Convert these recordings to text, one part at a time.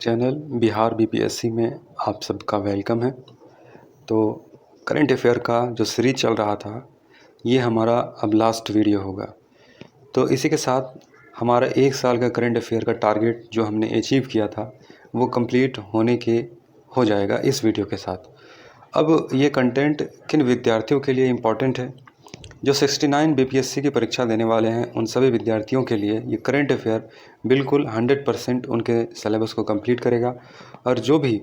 Channel Bihar BPSC में आप सबका वेलकम है। तो करंट अफेयर का जो सीरीज चल रहा था ये हमारा अब लास्ट वीडियो होगा। तो इसी के साथ हमारा 1 साल का करंट अफेयर का टारगेट जो हमने अचीव किया था वो कंप्लीट होने के हो जाएगा इस वीडियो के साथ। अब ये कंटेंट किन विद्यार्थियों के लिए इम्पॉर्टेंट है? जो 69 बीपीएससी की परीक्षा देने वाले हैं उन सभी विद्यार्थियों के लिए ये करंट अफेयर बिल्कुल 100% उनके सिलेबस को कंप्लीट करेगा। और जो भी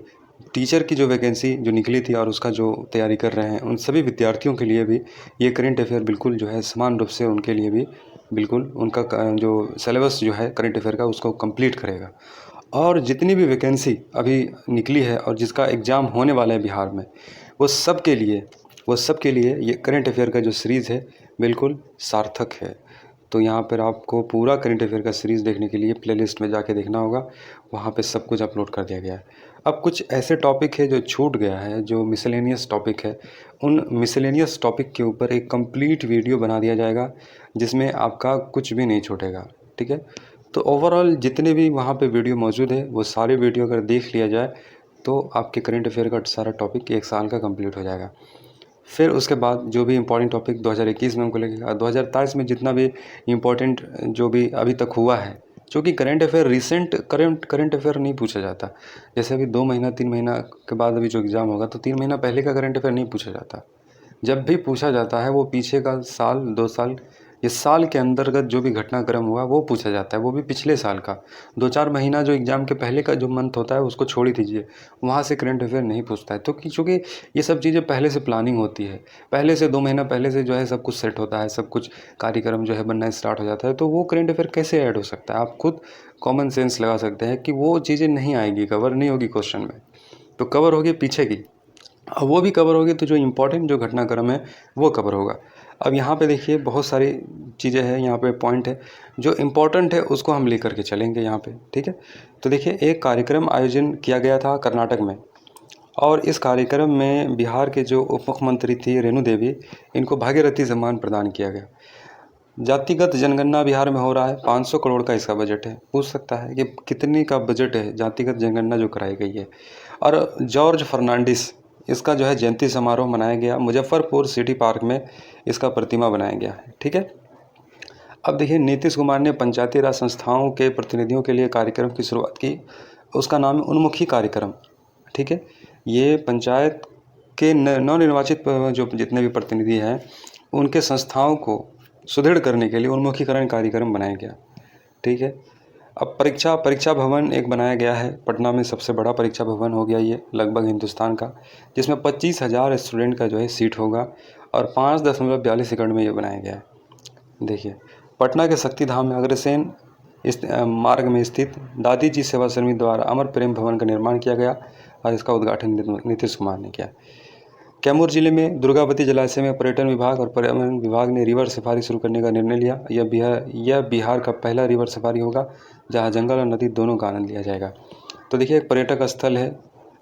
टीचर की जो वैकेंसी जो निकली थी और उसका जो तैयारी कर रहे हैं उन सभी विद्यार्थियों के लिए भी ये करंट अफेयर बिल्कुल जो है समान रूप से उनके लिए भी बिल्कुल उनका जो सिलेबस जो है करंट अफेयर का उसको कंप्लीट करेगा। और जितनी भी वैकेंसी अभी निकली है और जिसका एग्ज़ाम होने वाला है बिहार में वो सब के लिए ये करंट अफेयर का जो सीरीज़ है बिल्कुल सार्थक है। तो यहाँ पर आपको पूरा करंट अफेयर का सीरीज़ देखने के लिए प्लेलिस्ट में जाके देखना होगा, वहाँ पे सब कुछ अपलोड कर दिया गया है। अब कुछ ऐसे टॉपिक है जो छूट गया है, जो मिसलेनियस टॉपिक है, उन मिसलेनियस टॉपिक के ऊपर एक कंप्लीट वीडियो बना दिया जाएगा जिसमें आपका कुछ भी नहीं छूटेगा। ठीक है, तो ओवरऑल जितने भी वहाँ पे वीडियो मौजूद है वो सारे वीडियो अगर देख लिया जाए तो आपके करंट अफेयर का सारा टॉपिक 1 साल का कंप्लीट हो जाएगा। फिर उसके बाद जो भी इम्पोर्टेंट टॉपिक 2021 में हमको लगेगा, 2023 में जितना भी इम्पोर्टेंट जो भी अभी तक हुआ है, क्योंकि current affair recent current affair नहीं पूछा जाता। जैसे अभी 2 महीना 3 महीना के बाद अभी जो एग्ज़ाम होगा तो 3 महीना पहले का करंट अफेयर नहीं पूछा जाता। जब भी पूछा जाता है वो पीछे का साल 2 साल इस साल के अंतर्गत जो भी घटनाक्रम हुआ वो पूछा जाता है, वो भी पिछले साल का। 2-4 महीना जो एग्ज़ाम के पहले का जो मंथ होता है उसको छोड़ ही दीजिए, वहाँ से करंट अफेयर नहीं पूछता है। तो चूँकि ये सब चीज़ें पहले से प्लानिंग होती है, पहले से 2 महीना पहले से जो है सब कुछ सेट होता है, सब कुछ कार्यक्रम जो है बनना स्टार्ट हो जाता है, तो वो करंट अफेयर कैसे ऐड हो सकता है? आप खुद कॉमन सेंस लगा सकते हैं कि वो चीज़ें नहीं आएगी, कवर नहीं होगी क्वेश्चन में, तो कवर होगी पीछे की। अब वो भी कवर होगी तो जो इम्पोर्टेंट जो घटनाक्रम है वो कवर होगा। अब यहाँ पे देखिए बहुत सारी चीज़ें हैं, यहाँ पे पॉइंट है जो इम्पोर्टेंट है उसको हम लेकर के चलेंगे यहाँ पे। ठीक है, तो देखिए एक कार्यक्रम आयोजन किया गया था कर्नाटक में और इस कार्यक्रम में बिहार के जो उप मुख्यमंत्री थी रेणु देवी, इनको भागीरथी सम्मान प्रदान किया गया। जातिगत जनगणना बिहार में हो रहा है, 500 करोड़ का इसका बजट है। पूछ सकता है कि कितनी का बजट है जातिगत जनगणना जो कराई गई है। और जॉर्ज फर्नांडिस इसका जो है जयंती समारोह मनाया गया, मुजफ्फरपुर सिटी पार्क में इसका प्रतिमा बनाया गया है। ठीक है, अब देखिए नीतीश कुमार ने पंचायती राज संस्थाओं के प्रतिनिधियों के लिए कार्यक्रम की शुरुआत की, उसका नाम है उन्मुखी कार्यक्रम। ठीक है, ये पंचायत के नवनिर्वाचित जो जितने भी प्रतिनिधि हैं उनके संस्थाओं को सुदृढ़ करने के लिए उन्मुखीकरण कार्यक्रम बनाया गया। ठीक है, अब परीक्षा भवन एक बनाया गया है पटना में, सबसे बड़ा परीक्षा भवन हो गया ये लगभग हिंदुस्तान का, जिसमें 25,000 स्टूडेंट का जो है सीट होगा और 5.42 एकड़ में ये बनाया गया है। देखिए पटना के शक्ति धाम में अग्रसेन इस मार्ग में स्थित दादी जी सेवा समिति द्वारा अमर प्रेम भवन का निर्माण किया गया और इसका उद्घाटन नीतीश कुमार ने किया। कैमूर जिले में दुर्गावती जलाशय में पर्यटन विभाग और पर्यावरण विभाग ने रिवर सफारी शुरू करने का निर्णय लिया। यह बिहार का पहला रिवर सफारी होगा जहां जंगल और नदी दोनों का आनंद लिया जाएगा। तो देखिए एक पर्यटक स्थल है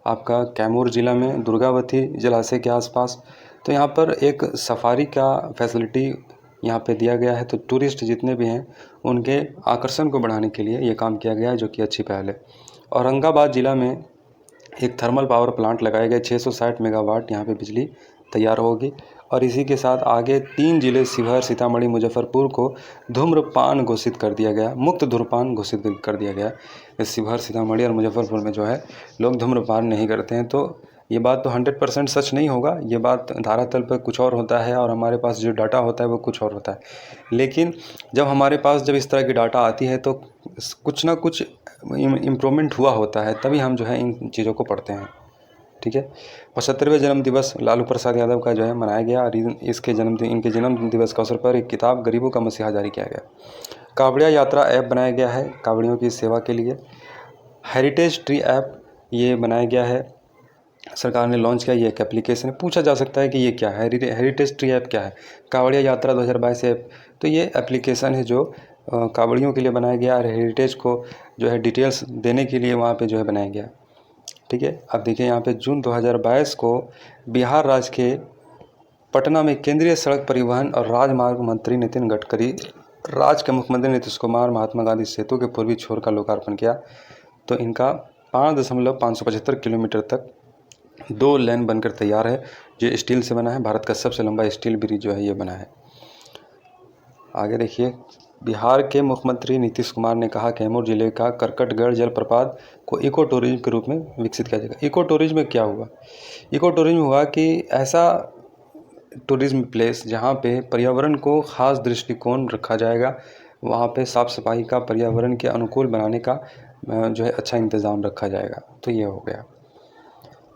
आपका कैमूर जिला में दुर्गावती जलाशय के आसपास, तो यहाँ पर एक सफारी का फैसिलिटी यहाँ पे दिया गया है। तो टूरिस्ट जितने भी हैं उनके आकर्षण को बढ़ाने के लिए ये काम किया गया है, जो कि अच्छी पहल है। औरंगाबाद जिला में एक थर्मल पावर प्लांट लगाए गए, 660 मेगावाट यहाँ पे बिजली तैयार होगी। और इसी के साथ आगे 3 जिले शिवहर, सीतामढ़ी, मुजफ्फरपुर को धूम्रपान घोषित कर दिया गया, मुक्त धूम्रपान घोषित कर दिया गया है। शिवहर, सीतामढ़ी और मुजफ्फरपुर में जो है लोग धूम्रपान नहीं करते हैं। तो ये बात तो 100% सच नहीं होगा, ये बात धरातल पर कुछ और होता है और हमारे पास जो डाटा होता है वो कुछ और होता है। लेकिन जब हमारे पास जब इस तरह की डाटा आती है तो कुछ ना कुछ इम्प्रूवमेंट हुआ होता है, तभी हम जो है इन चीज़ों को पढ़ते हैं। ठीक है, 75वें जन्म दिवस लालू प्रसाद यादव का जो है मनाया गया और इनके जन्म दिवस के अवसर पर एक किताब गरीबों का मसीहा जारी किया गया। कावड़िया यात्रा ऐप बनाया गया है कावड़ियों की सेवा के लिए। हेरिटेज ट्री ऐप ये बनाया गया है, सरकार ने लॉन्च किया। ये एक एप्लीकेशन है। पूछा जा सकता है कि ये क्या है, हेरिटेज ट्री ऐप क्या है? कावड़िया यात्रा 2022 ऐप, तो ये एप्लीकेशन है जो कावड़ियों के लिए बनाया गया और हेरिटेज को जो है डिटेल्स देने के लिए वहाँ पे जो है बनाया गया। ठीक है, अब देखिए यहाँ पे जून 2022 को बिहार राज्य के पटना में केंद्रीय सड़क परिवहन और राजमार्ग मंत्री नितिन गडकरी, राज्य के मुख्यमंत्री नीतीश कुमार महात्मा गांधी सेतु के पूर्वी छोर का लोकार्पण किया। तो इनका 5.575 किलोमीटर तक 2 लेन बनकर तैयार है, जो स्टील से बना है। भारत का सबसे लंबा स्टील ब्रिज जो है ये बना है। आगे देखिए, बिहार के मुख्यमंत्री नीतीश कुमार ने कहा कैमूर जिले का करकटगढ़ जलप्रपात को इको टूरिज्म के रूप में विकसित किया जाएगा। इको टूरिज्म में क्या हुआ? इको टूरिज्म हुआ कि ऐसा टूरिज्म प्लेस जहाँ पे पर्यावरण को ख़ास दृष्टिकोण रखा जाएगा, वहाँ पे साफ़ सफाई का, पर्यावरण के अनुकूल बनाने का जो है अच्छा इंतज़ाम रखा जाएगा। तो ये हो गया।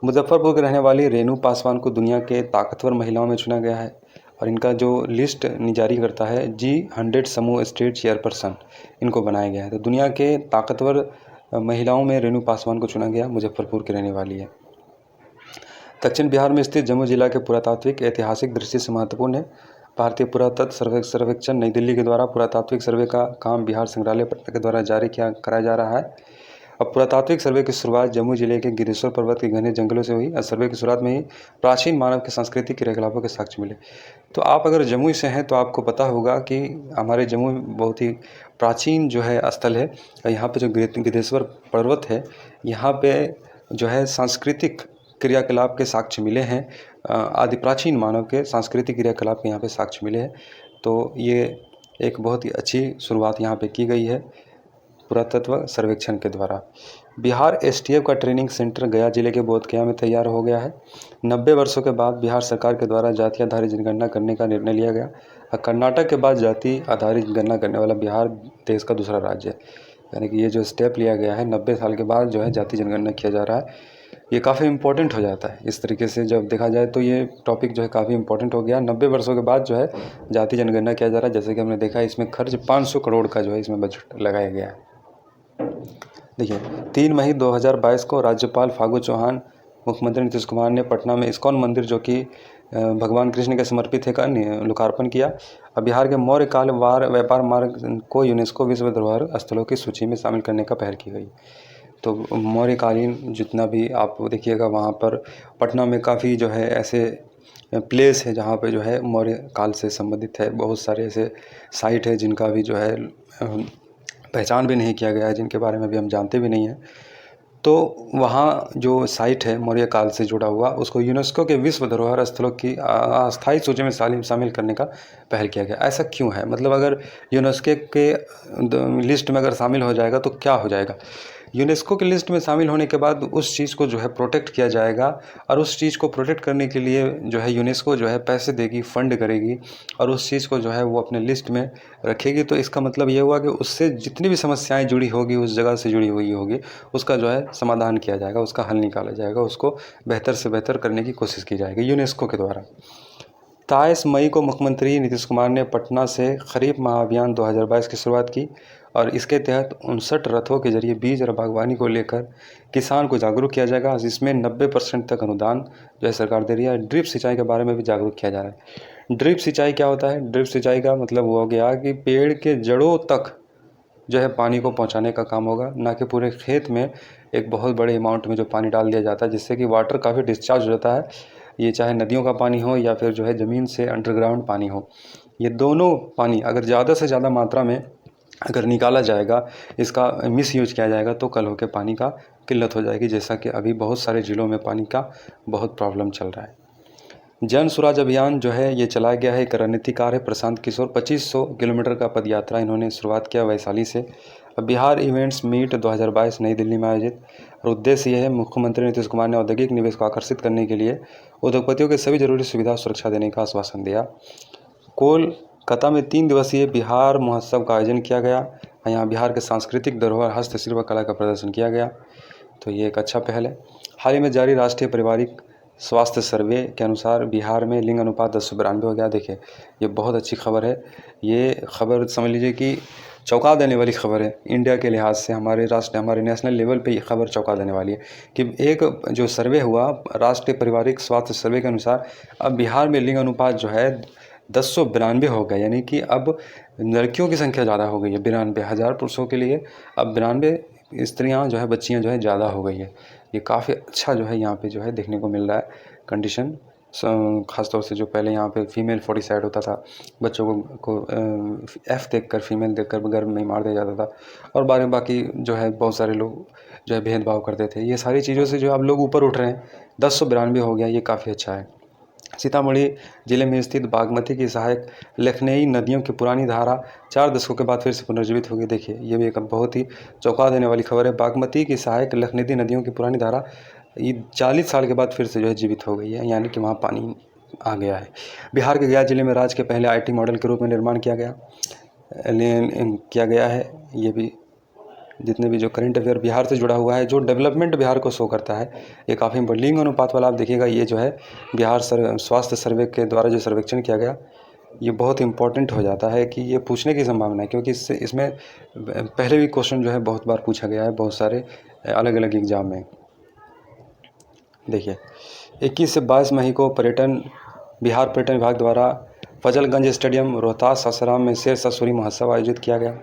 मुजफ्फरपुर के रहने वाली रेणु पासवान को दुनिया के ताकतवर महिलाओं में चुना गया है, और इनका जो लिस्ट जारी करता है G100 समूह स्टेट चेयरपर्सन, इनको बनाया गया है। तो दुनिया के ताकतवर महिलाओं में रेणु पासवान को चुना गया, मुजफ्फरपुर की रहने वाली है। दक्षिण बिहार में स्थित जम्मू जिला के पुरातात्विक ऐतिहासिक दृष्टि से महत्वपूर्ण है। भारतीय पुरातत्व सर्वेक्षण नई दिल्ली के द्वारा पुरातात्विक सर्वे का काम बिहार संग्रहालय पटना के द्वारा जारी कराया जा रहा है। अब पुरातात्विक सर्वे की शुरुआत जम्मू जिले के गिरेश्वर पर्वत के घने जंगलों से हुई। और सर्वे की शुरुआत में ही प्राचीन मानव के सांस्कृतिक क्रियाकलापों के साक्ष्य मिले। तो आप अगर जम्मू से हैं तो आपको पता होगा कि हमारे जम्मू बहुत ही प्राचीन जो है स्थल है। यहाँ पे जो गिरेश्वर पर्वत है, यहाँ पे जो है सांस्कृतिक क्रियाकलाप के साक्ष्य मिले हैं। आदि प्राचीन मानव के सांस्कृतिक क्रियाकलाप के यहाँ पे साक्ष्य मिले हैं। तो ये एक बहुत ही अच्छी शुरुआत यहाँ पे की गई है पुरातत्व सर्वेक्षण के द्वारा। बिहार एसटीएफ का ट्रेनिंग सेंटर गया जिले के बोधगया में तैयार हो गया है। 90 वर्षों के बाद बिहार सरकार के द्वारा जाति आधारित जनगणना करने का निर्णय लिया गया। कर्नाटक के बाद जाति आधारित जनगणना करने वाला बिहार देश का दूसरा राज्य है। यानी कि ये जो स्टेप लिया गया है, 90 साल के बाद जो है जाति जनगणना किया जा रहा है, ये काफ़ी इम्पोर्टेंट हो जाता है। इस तरीके से जब देखा जाए तो ये टॉपिक जो है काफ़ी इम्पोर्टेंट हो गया। 90 वर्षों के बाद जो है जाति जनगणना किया जा रहा है। जैसे कि हमने देखा, इसमें खर्च 500 करोड़ का जो है इसमें बजट लगाया गया है। देखिए, 3 मई 2022 को राज्यपाल फागू चौहान, मुख्यमंत्री नीतीश कुमार ने पटना में इस्कॉन मंदिर, जो कि भगवान कृष्ण के समर्पित है, का लोकार्पण किया। अब बिहार के मौर्य काल व्यापार मार्ग को यूनेस्को विश्व धरोहर स्थलों की सूची में शामिल करने का पहल की गई। तो मौर्यकालीन जितना भी आप देखिएगा, वहाँ पर पटना में काफ़ी जो है ऐसे प्लेस है जहाँ पे जो है मौर्य काल से संबंधित है। बहुत सारे ऐसे साइट है जिनका भी जो है पहचान भी नहीं किया गया है, जिनके बारे में भी हम जानते भी नहीं हैं। तो वहाँ जो साइट है मौर्य काल से जुड़ा हुआ, उसको यूनेस्को के विश्व धरोहर स्थलों की अस्थायी सूची में शामिल करने का पहल किया गया। ऐसा क्यों है? मतलब अगर यूनेस्को के लिस्ट में अगर शामिल हो जाएगा तो क्या हो जाएगा? यूनेस्को की लिस्ट में शामिल होने के बाद उस चीज़ को जो है प्रोटेक्ट किया जाएगा, और उस चीज़ को प्रोटेक्ट करने के लिए जो है यूनेस्को जो है पैसे देगी, फंड करेगी, और उस चीज़ को जो है वो अपने लिस्ट में रखेगी। तो इसका मतलब ये हुआ कि उससे जितनी भी समस्याएं जुड़ी होगी, उस जगह से जुड़ी हुई होगी, उसका जो है समाधान किया जाएगा, उसका हल निकाला जाएगा, उसको बेहतर से बेहतर करने की कोशिश की जाएगी यूनेस्को के द्वारा। 23 मई को मुख्यमंत्री नीतीश कुमार ने पटना से खरीफ महाअभियान 2022 की शुरुआत की, और इसके तहत 59 रथों के जरिए बीज और बागवानी को लेकर किसान को जागरूक किया जाएगा। जिसमें 90% तक अनुदान जो है सरकार दे रही है। ड्रिप सिंचाई के बारे में भी जागरूक किया जा रहा है। ड्रिप सिंचाई क्या होता है? ड्रिप सिंचाई का मतलब वो हो गया कि पेड़ के जड़ों तक जो है पानी को पहुंचाने का काम होगा, ना कि पूरे खेत में एक बहुत बड़े अमाउंट में जो पानी डाल दिया जाता है, जिससे कि वाटर काफ़ी डिस्चार्ज हो जाता है। ये चाहे नदियों का पानी हो या फिर जो है ज़मीन से अंडरग्राउंड पानी हो, ये दोनों पानी अगर ज़्यादा से ज़्यादा मात्रा में अगर निकाला जाएगा, इसका मिसयूज किया जाएगा, तो कल होकर पानी का किल्लत हो जाएगी। जैसा कि अभी बहुत सारे ज़िलों में पानी का बहुत प्रॉब्लम चल रहा है। जन स्वराज अभियान जो है ये चलाया गया है। एक रणनीतिकार है प्रशांत किशोर, 2500 किलोमीटर का पद यात्रा इन्होंने शुरुआत किया वैशाली से। अब बिहार इवेंट्स मीट 2022 नई दिल्ली में आयोजित, और उद्देश्य यह है, मुख्यमंत्री नीतीश कुमार ने औद्योगिक निवेश को आकर्षित करने के लिए उद्योगपतियों के सभी जरूरी सुविधा सुरक्षा देने का आश्वासन दिया। कोलकाता में 3 दिवसीय बिहार महोत्सव का आयोजन किया गया। यहाँ बिहार के सांस्कृतिक धरोहर, हस्तशिल्प व कला का प्रदर्शन किया गया। तो ये एक अच्छा पहल है। हाल ही में जारी राष्ट्रीय पारिवारिक स्वास्थ्य सर्वे के अनुसार बिहार में लिंग अनुपात 10/92 हो गया। देखिए, ये बहुत अच्छी खबर है। ये खबर समझ लीजिए कि चौंका देने वाली खबर है। इंडिया के लिहाज से, हमारे नेशनल लेवल पे ये खबर चौंका देने वाली है कि एक जो सर्वे हुआ राष्ट्रीय पारिवारिक स्वास्थ्य सर्वे के अनुसार, अब बिहार में लिंग अनुपात जो है 1092 हो गया। यानी कि अब लड़कियों की संख्या ज़्यादा हो गई है। 92,000 पुरुषों के लिए अब 92 स्त्रियाँ जो है, बच्चियाँ जो है ज़्यादा हो गई है। ये काफ़ी अच्छा जो है यहाँ पे जो है देखने को मिल रहा है कंडीशन। ख़ासतौर से जो पहले यहाँ पे फीमेल 40 होता था, बच्चों को एफ देखकर, फीमेल देखकर गर्भ में मार दिया जाता था, और बाकी जो है बहुत सारे लोग जो है भेदभाव करते थे। ये सारी चीज़ों से जो अब लोग ऊपर उठ रहे हैं। 1092 हो गया, ये काफ़ी अच्छा है। सीतामढ़ी जिले में स्थित बागमती की सहायक लखनई नदियों की पुरानी धारा 4 दशकों के बाद फिर से पुनर्जीवित होगी। देखिए, ये भी एक बहुत ही चौंका देने वाली खबर है। बागमती की सहायक लखनई नदियों की पुरानी धारा ये 40 साल के बाद फिर से जो है जीवित हो गई है, यानी कि वहाँ पानी आ गया है। बिहार के गया जिले में राज्य के पहले IT मॉडल के रूप में निर्माण किया गया है। ये भी जितने भी जो करंट अफेयर बिहार से जुड़ा हुआ है, जो डेवलपमेंट बिहार को शो करता है, ये काफ़ी लिंग अनुपात वाला आप देखिएगा। ये जो है बिहार स्वास्थ्य सर्वे के द्वारा जो सर्वेक्षण किया गया, ये बहुत इंपॉर्टेंट हो जाता है कि ये पूछने की संभावना है, क्योंकि इसमें पहले भी क्वेश्चन जो है बहुत बार पूछा गया है, बहुत सारे अलग अलग एग्जाम में। देखिए, 21 से 22 मई को बिहार पर्यटन विभाग द्वारा फजलगंज स्टेडियम रोहतास सासाराम में शेर शाह सूरी महोत्सव आयोजित किया गया।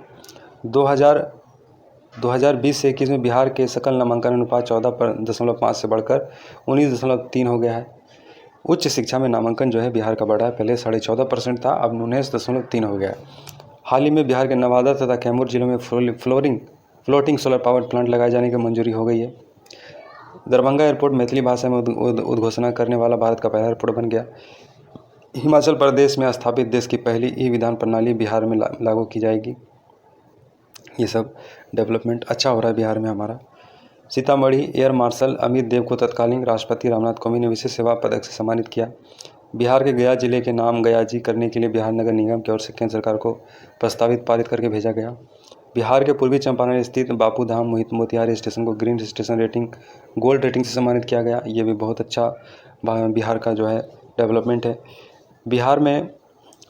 2020 से 21 में बिहार के सकल नामांकन अनुपात 14.5 से बढ़कर 19.3 हो गया है। उच्च शिक्षा में नामांकन जो है बिहार का बढ़ा है, पहले 14.5% था, अब 19.3 हो गया है। हाल ही में बिहार के नवादा तथा कैमूर जिलों में फ्लोटिंग सोलर पावर प्लांट लगाए जाने की मंजूरी हो गई है। दरभंगा एयरपोर्ट मैथिली भाषा में उद्घोषणा करने वाला भारत का पहला एयरपोर्ट बन गया। हिमाचल प्रदेश में स्थापित देश की पहली ई-विधान प्रणाली बिहार में लागू की जाएगी। ये सब डेवलपमेंट अच्छा हो रहा है बिहार में हमारा। सीतामढ़ी एयर मार्शल अमित देव को तत्कालीन राष्ट्रपति रामनाथ कोविंद ने विशेष सेवा पदक से सम्मानित किया। बिहार के गया जिले के नाम गयाजी करने के लिए बिहार नगर निगम की ओर से केंद्र सरकार को प्रस्तावित पारित करके भेजा गया। बिहार के पूर्वी चंपारण स्थित बापू धाम मोतिहारी स्टेशन को green station rating gold rating से सम्मानित किया गया। ये भी बहुत अच्छा बिहार का जो है डेवलपमेंट है। बिहार में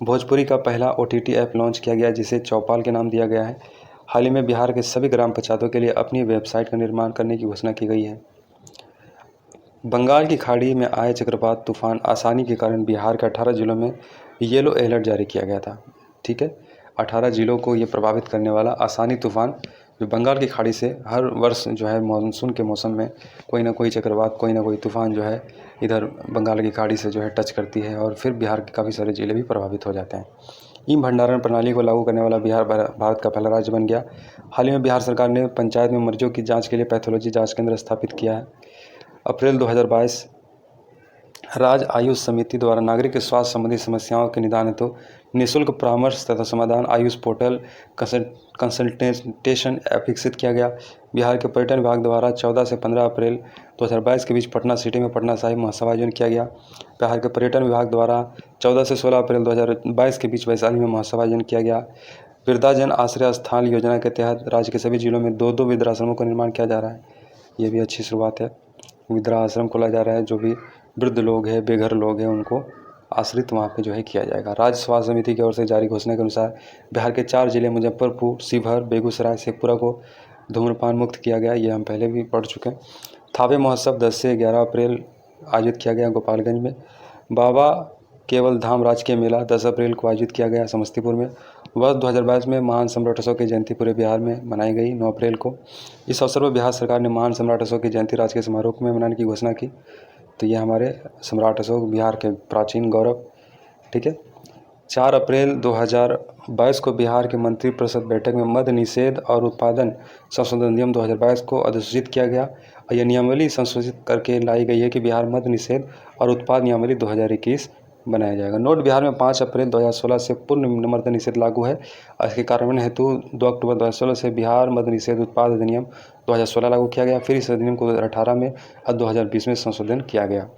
भोजपुरी का पहला OTT ऐप लॉन्च किया गया, जिसे चौपाल के नाम दिया गया है। हाल ही में बिहार के सभी ग्राम पंचायतों के लिए अपनी वेबसाइट का निर्माण करने की घोषणा की गई है। बंगाल की खाड़ी में आए चक्रवात तूफान आसानी के कारण बिहार के 18 जिलों में येलो अलर्ट जारी किया गया था। ठीक है, 18 जिलों को ये प्रभावित करने वाला आसानी तूफान जो बंगाल की खाड़ी से हर वर्ष जो है मानसून के मौसम में कोई ना कोई चक्रवात, कोई ना कोई तूफान जो है इधर बंगाल की खाड़ी से जो है टच करती है, और फिर बिहार के काफ़ी सारे ज़िले भी प्रभावित हो जाते हैं। ई भंडारण प्रणाली को लागू करने वाला बिहार भारत का पहला राज्य बन गया। हाल ही में बिहार सरकार ने पंचायत में मरीजों की जांच के लिए पैथोलॉजी जांच केंद्र स्थापित किया है। अप्रैल 2022 राज्य आयुष समिति द्वारा नागरिक के स्वास्थ्य संबंधी समस्याओं के निदान हेतु निःशुल्क परामर्श तथा समाधान आयुष पोर्टल कंसल्टेशन ऐप विकसित किया गया। बिहार के पर्यटन विभाग द्वारा 14 से 15 अप्रैल 2022 के बीच पटना सिटी में पटना साहिब महोत्सव आयोजन किया गया। बिहार के पर्यटन विभाग द्वारा 14 से 16 अप्रैल 2022 के बीच वैशाली में महोत्सव आयोजन किया गया। वृद्धाजन आश्रय स्थान योजना के तहत राज्य के सभी जिलों में 2-2 वृद्धाश्रमों का निर्माण किया जा रहा है। ये भी अच्छी शुरुआत है। वृद्धाश्रम खोला जा रहा है, जो भी वृद्ध लोग हैं, बेघर लोग हैं, उनको आश्रित वहाँ पे जो है किया जाएगा। राज्य स्वास्थ्य समिति की ओर से जारी घोषणा के अनुसार बिहार के 4 जिले मुजफ्फरपुर, शिवहर, बेगूसराय, शेखपुरा को धूम्रपान मुक्त किया गया। ये हम पहले भी पढ़ चुके हैं। थावे महोत्सव 10 से 11 अप्रैल आयोजित किया गया गोपालगंज में। बाबा केवल धाम राजकीय मेला 10 अप्रैल को आयोजित किया गया समस्तीपुर में। वर्ष 2022 में महान सम्राट अशोक की जयंती पूरे बिहार में मनाई गई 9 अप्रैल को। इस अवसर पर बिहार सरकार ने महान सम्राट अशोक की जयंती राजकीय समारोह में मनाने की घोषणा की। तो ये हमारे सम्राट अशोक बिहार के प्राचीन गौरव। ठीक है, 4 अप्रैल 2022 को बिहार के मंत्रिपरिषद बैठक में मद्य निषेध और उत्पादन संशोधन नियम 2022 को अधिसूचित किया गया, और यह नियमावली संशोधित करके लाई गई है कि बिहार मद्य निषेध और उत्पाद नियमावली 2021 बनाया जाएगा। नोट बिहार में 5 अप्रैल 2016 से पूर्ण मद्य निषेध लागू है। इसके कार्यान्वयन हेतु 2 अक्टूबर 2016 से बिहार मद्य निषेध उत्पाद अधिनियम 2016 लागू किया गया। फिर इस अधिनियम को 2018 में और 2020 में संशोधन किया गया।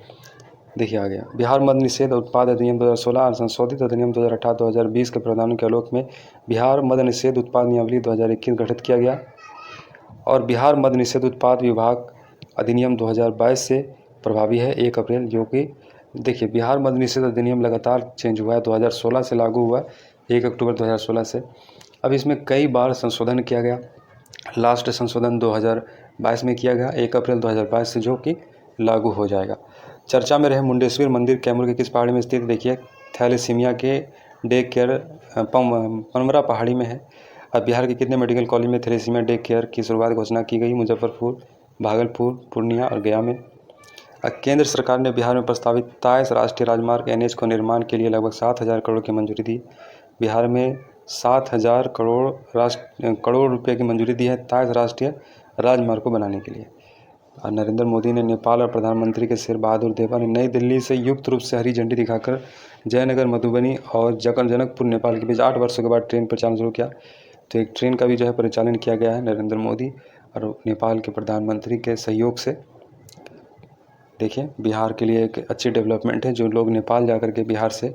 देखिए आ गया बिहार मद्य निषेध उत्पाद अधिनियम 2016 और संशोधित अधिनियम 2018-2020 के प्रावधानों के आलोक में बिहार मद्य निषेध उत्पाद नियमावली 2021 गठित किया गया, और बिहार मद्य निषेध उत्पाद विभाग अधिनियम 2022 से प्रभावी है 1 अप्रैल, जो कि देखिए बिहार मद्य निषेध अधिनियम लगातार चेंज हुआ है। 2016 से लागू हुआ 1 अक्टूबर 2016 से। अब इसमें कई बार संशोधन किया गया। लास्ट संशोधन 2022 में किया गया 1 अप्रैल 2022 से, जो कि लागू हो जाएगा। चर्चा में रहे मुंडेश्वरी मंदिर कैमूर के किस पहाड़ी में स्थित? देखिए थैलेसीमिया के डे केयर पनमरा पहाड़ी में है। अब बिहार के कितने मेडिकल कॉलेज में थैलेसीमिया डे केयर की शुरुआत घोषणा की गई? मुजफ्फरपुर, भागलपुर, पूर्णिया और गया में। केंद्र सरकार ने बिहार में प्रस्तावित 23 राष्ट्रीय राजमार्ग NH को निर्माण के लिए लगभग 7,000 करोड़ की मंजूरी दी। बिहार में 7,000 करोड़ रुपये की मंजूरी दी है 23 राष्ट्रीय राजमार्ग को बनाने के लिए। और नरेंद्र मोदी ने नेपाल और प्रधानमंत्री के शेर बहादुर देवा ने नई दिल्ली से युक्त रूप से हरी झंडी दिखाकर जयनगर, मधुबनी और जनकपुर नेपाल के बीच 8 वर्षों के बाद ट्रेन परिचालन शुरू किया। तो एक ट्रेन का भी जो है परिचालन किया गया है नरेंद्र मोदी और नेपाल के प्रधानमंत्री के सहयोग से। देखिए, बिहार के लिए एक अच्छी डेवलपमेंट है। जो लोग नेपाल जा कर के बिहार से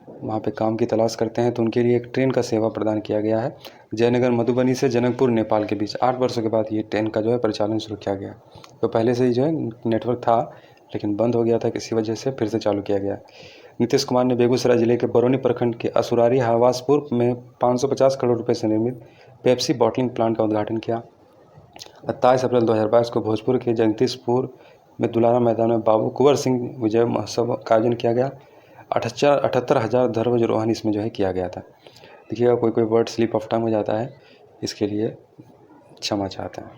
वहाँ पे काम की तलाश करते हैं तो उनके लिए एक ट्रेन का सेवा प्रदान किया गया है। जयनगर, मधुबनी से जनकपुर नेपाल के बीच 8 वर्षों के बाद ये ट्रेन का जो है परिचालन शुरू किया गया। तो पहले से ही जो है नेटवर्क था लेकिन बंद हो गया था, किसी वजह से फिर से चालू किया गया। नीतीश कुमार ने बेगूसराय जिले के बरौनी प्रखंड के असुरारी हवासपुर में 550 करोड़ रुपये से निर्मित पेप्सी बॉटलिंग प्लांट का उद्घाटन किया। 27 अप्रैल 2022 को भोजपुर के जगदीशपुर में दुलारा मैदान में बाबू कुंवर सिंह विजय महोत्सव का आयोजन किया गया। 78,000 ध्वजारोहण इसमें जो है किया गया था। देखिएगा, कोई वर्ड स्लिप ऑफ टंग हो जाता है, इसके लिए क्षमा चाहते हैं।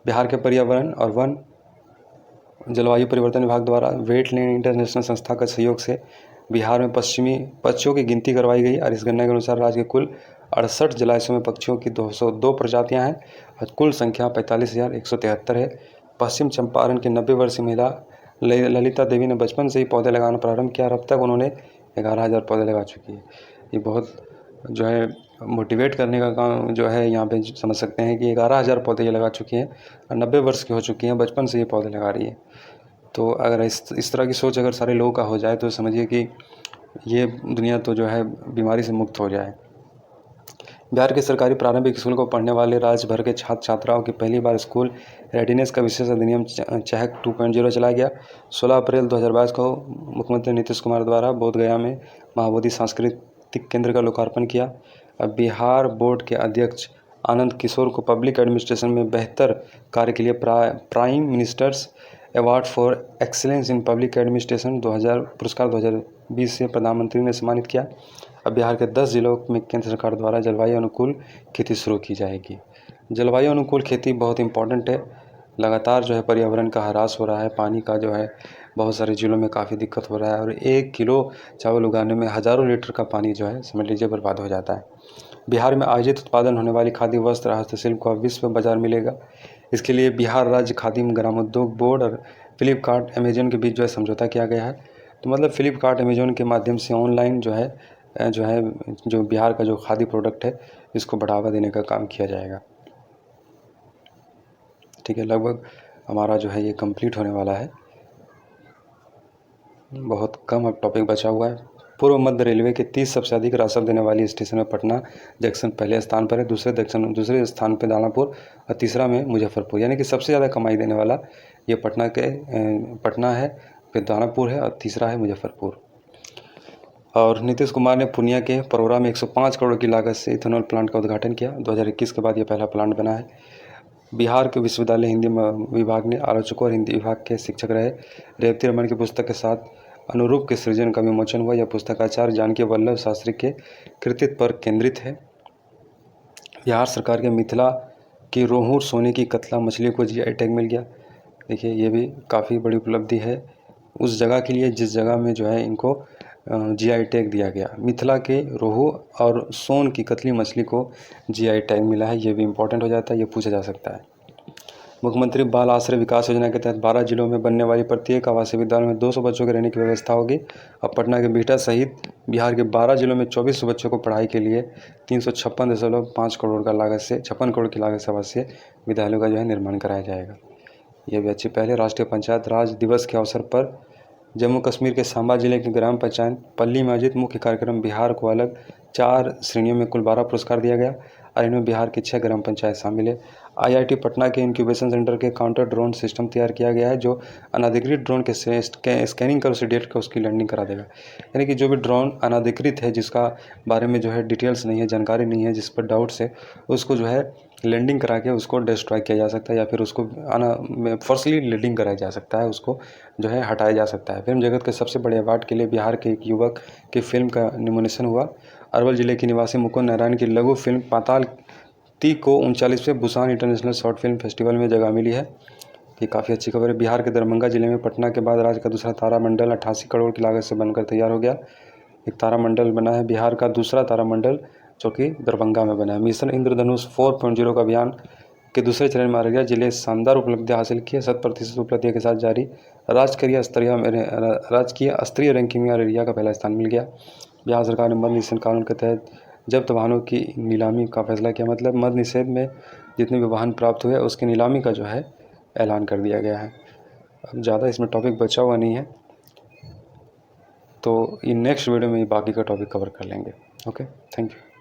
बिहार के पर्यावरण और वन जलवायु परिवर्तन विभाग द्वारा वेटलैंड इंटरनेशनल संस्था के सहयोग से बिहार में पश्चिमी पक्षियों की गिनती करवाई गई और इस गणना के अनुसार राज्य के कुल 68 जलाशयों में पक्षियों की 202 प्रजातियां हैं और कुल संख्या 45,173 है। पश्चिम चंपारण की 90 वर्षीय महिला ललिता देवी ने बचपन से ही पौधे लगाना प्रारंभ किया और अब तक उन्होंने 11,000 पौधे लगा चुकी है। ये बहुत जो है मोटिवेट करने का काम जो है यहाँ पे समझ सकते हैं कि 11,000 पौधे ये लगा चुकी हैं और 90 वर्ष की हो चुकी हैं, बचपन से ये पौधे लगा रही है। तो अगर इस तरह की सोच अगर सारे लोगों का हो जाए तो समझिए कि ये दुनिया तो जो है बीमारी से मुक्त हो जाए। बिहार के सरकारी प्रारंभिक स्कूल को पढ़ने वाले राज्य भर के छात्र छात्राओं की पहली बार स्कूल रेडिनेस का विशेष अधिनियम चहक 2.0 चलाया गया। 16 अप्रैल 2022 को मुख्यमंत्री नीतीश कुमार द्वारा बोधगया में महाबोधि सांस्कृतिक केंद्र का लोकार्पण किया। अब बिहार बोर्ड के अध्यक्ष आनंद किशोर को पब्लिक एडमिनिस्ट्रेशन में बेहतर कार्य के लिए prime ministers award for excellence in public administration पुरस्कार 2020 से प्रधानमंत्री ने सम्मानित किया। अब बिहार के 10 जिलों में केंद्र सरकार द्वारा जलवायु अनुकूल खेती शुरू की जाएगी। जलवायु अनुकूल खेती बहुत इंपॉर्टेंट है। लगातार जो है पर्यावरण का ह्रास हो रहा है, पानी का जो है बहुत सारे जिलों में काफ़ी दिक्कत हो रहा है और 1 किलो चावल उगाने में हज़ारों लीटर का पानी जो है समझ लीजिए बर्बाद हो जाता है। बिहार में आयोजित उत्पादन होने वाली खादी वस्त्र हस्तशिल्प को विश्व बाजार मिलेगा। इसके लिए बिहार राज्य खादी ग्रामोद्योग बोर्ड और फ्लिपकार्ट, अमेजन के बीच जो है समझौता किया गया है। तो मतलब फ्लिपकार्ट, अमेजन के माध्यम से ऑनलाइन जो बिहार का जो खादी प्रोडक्ट है इसको बढ़ावा देने का काम किया जाएगा। ठीक है, लगभग हमारा जो है ये कंप्लीट होने वाला है, बहुत कम अब टॉपिक बचा हुआ है। पूर्व मध्य रेलवे के 30 सबसे अधिक राजस्व देने वाली स्टेशन में पटना जंक्शन पहले स्थान पर है, दूसरे स्थान पर दानापुर और तीसरा में मुजफ्फरपुर। यानी कि सबसे ज़्यादा कमाई देने वाला ये पटना है, फिर दानापुर है और तीसरा है मुजफ्फरपुर। और नीतीश कुमार ने पूर्णिया के परोरा में 105 करोड़ की लागत से इथेनॉल प्लांट का उद्घाटन किया। 2021 के बाद ये पहला प्लांट बना है। बिहार के विश्वविद्यालय हिंदी विभाग ने आलोचकों और हिंदी विभाग के शिक्षक रहे रेवती रमन की पुस्तक के साथ अनुरूप के सृजन का विमोचन हुआ। यह पुस्तक आचार्य जानकी वल्लभ शास्त्री के कृतित्व पर केंद्रित है। बिहार सरकार के मिथिला की रोहू, सोने की कतला मछली को जीआई टैग मिल गया। देखिए, ये भी काफ़ी बड़ी उपलब्धि है उस जगह के लिए जिस जगह में जो है इनको जीआई टैग दिया गया। मिथिला के रोहू और सोन की कतली मछली को जीआई टैग मिला है, ये भी इम्पोर्टेंट हो जाता है, ये पूछा जा सकता है। मुख्यमंत्री बाल आश्रय विकास योजना के तहत 12 जिलों में बनने वाली प्रत्येक आवासीय विद्यालय में 200 बच्चों के रहने की व्यवस्था होगी। अब पटना के बिहटा सहित बिहार के 12 जिलों में 2400 बच्चों को पढ़ाई के लिए 356.5 करोड़ का लागत से 56 करोड़ की लागत से आवासीय विद्यालयों का जो है निर्माण कराया जाएगा। यह भी अच्छी पहले। राष्ट्रीय पंचायत राज दिवस के अवसर पर जम्मू कश्मीर के सांबा जिले की ग्राम पंचायत पल्ली में आयोजित मुख्य कार्यक्रम बिहार को अलग 4 श्रेणियों में कुल 12 पुरस्कार दिया गया और इनमें बिहार की 6 ग्राम पंचायत शामिल है। आईआईटी पटना के इंक्यूबेशन सेंटर के काउंटर ड्रोन सिस्टम तैयार किया गया है जो अनाधिकृत ड्रोन के स्कैनिंग कर उसे डेट का उसकी लैंडिंग करा देगा। यानी कि जो भी ड्रोन अनाधिकृत है, जिसका बारे में जो है डिटेल्स नहीं है, जानकारी नहीं है, जिस पर डाउट्स है, उसको जो है लैंडिंग करा के उसको डिस्ट्रॉय किया जा सकता है या फिर उसको फोर्सली लैंडिंग कराया जा सकता है, उसको जो है हटाया जा सकता है। फिल्म जगत के सबसे बड़े अवार्ड के लिए बिहार के एक युवक की फिल्म का नॉमिनेशन हुआ। अरवल जिले के निवासी मुकुंद नारायण की लघु फिल्म पाताल ती को 39वें Busan international short film festival में जगह मिली है। ये काफ़ी अच्छी खबर है। बिहार के दरभंगा जिले में पटना के बाद राज्य का दूसरा तारामंडल 88 करोड़ की लागत से बनकर तैयार हो गया। एक तारामंडल बना है बिहार का दूसरा तारामंडल जो कि दरभंगा में बना है। मिशन इंद्रधनुष 4.0 का अभियान के दूसरे चरण में अररिया जिले शानदार उपलब्धियां हासिल की है। 100% उपलब्धियों के साथ जारी राजकीय स्तरीय रैंकिंग में अररिया का पहला स्थान मिल गया। बिहार सरकार ने मद्य निषेध कानून के तहत जब्त वाहनों की नीलामी का फैसला किया। मतलब मद्य निषेध में जितने भी वाहन प्राप्त हुए उसकी नीलामी का जो है ऐलान कर दिया गया है। अब ज़्यादा इसमें टॉपिक बचा हुआ नहीं है, तो इन नेक्स्ट वीडियो में बाकी का टॉपिक कवर कर लेंगे। Okay, thank you.